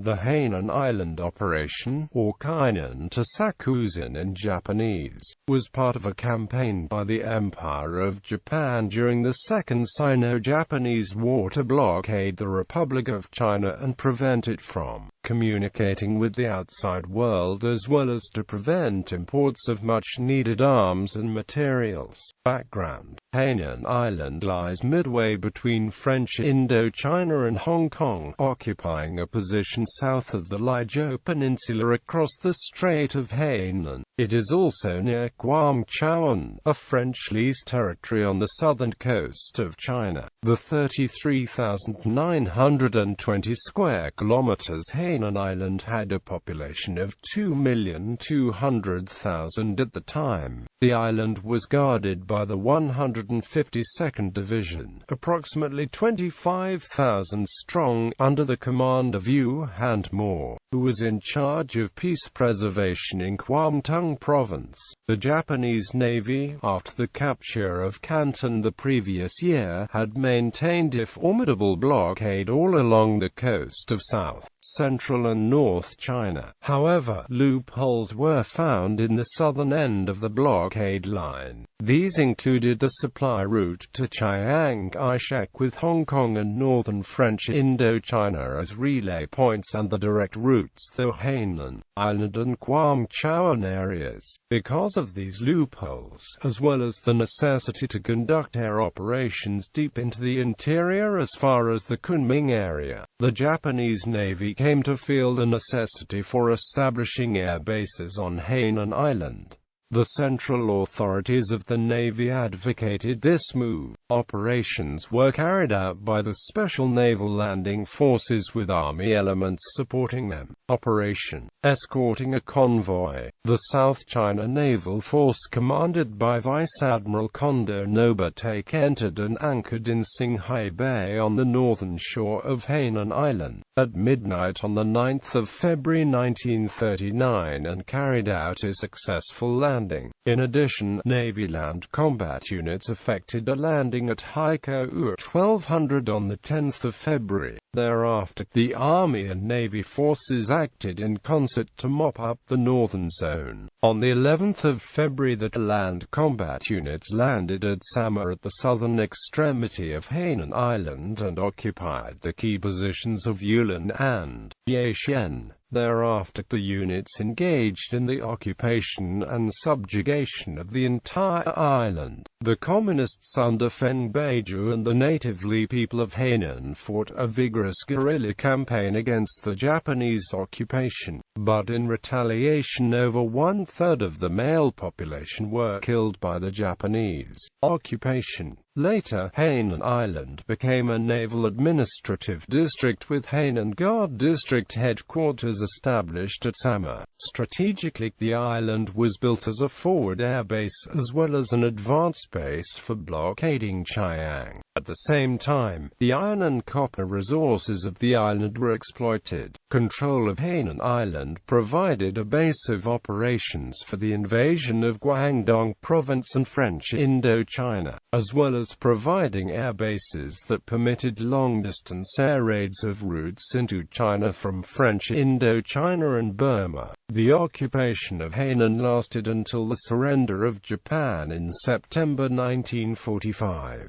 The Hainan Island Operation, or Kainan-tō sakusen in Japanese, was part of a campaign by the Empire of Japan during the Second Sino-Japanese War to blockade the Republic of China and prevent it from communicating with the outside world, as well as to prevent imports of much-needed arms and materials. Background: Hainan Island lies midway between French Indochina and Hong Kong, occupying a position south of the Lijiao Peninsula across the Strait of Hainan. It is also near Guangzhou, a French leased territory on the southern coast of China. The 33,920 square kilometers Hainan Island had a population of 2,200,000 at the time. The island was guarded by the 152nd Division, approximately 25,000 strong, under the command of Yu-Han-mo, who was in charge of peace preservation in Kwantung Province. The Japanese Navy, after the capture of Canton the previous year, had maintained a formidable blockade all along the coast of South, Central and North China. However, loopholes were found in the southern end of the blockade line. These included the supply route to Chiang Kai-shek with Hong Kong and northern French Indochina as relay points, and the direct routes through Hainan Island and Guangzhou areas. Because of these loopholes, as well as the necessity to conduct air operations deep into the interior as far as the Kunming area, the Japanese Navy came to feel the necessity for establishing air bases on Hainan Island. The central authorities of the Navy advocated this move. Operations were carried out by the Special Naval Landing Forces with Army elements supporting them. Operation Escorting a Convoy. The South China Naval Force commanded by Vice Admiral Kondo Nobutake entered and anchored in Qinghai Bay on the northern shore of Hainan Island at midnight on the 9th of February 1939 and carried out a successful landing. In addition, Navy land combat units effected a landing at Haikou 1200 on the 10th of February. Thereafter, the Army and Navy forces acted in concert to mop up the northern zone. On the 11th of February, the land combat units landed at Sama at the southern extremity of Hainan Island and occupied the key positions of Yulin and Yaxian. Thereafter, the units engaged in the occupation and subjugation of the entire island. The Communists under Feng Beiju and the native Li people of Hainan fought a vigorous guerrilla campaign against the Japanese occupation, but in retaliation over one-third of the male population were killed by the Japanese occupation. Later, Hainan Island became a naval administrative district with Hainan Guard District headquarters established at Sama. Strategically, the island was built as a forward air base as well as an advance base for blockading Chiang. At the same time, the iron and copper resources of the island were exploited. Control of Hainan Island provided a base of operations for the invasion of Guangdong Province and French Indochina, as well as providing air bases that permitted long-distance air raids of routes into China from French Indochina and Burma. The occupation of Hainan lasted until the surrender of Japan in September 1945.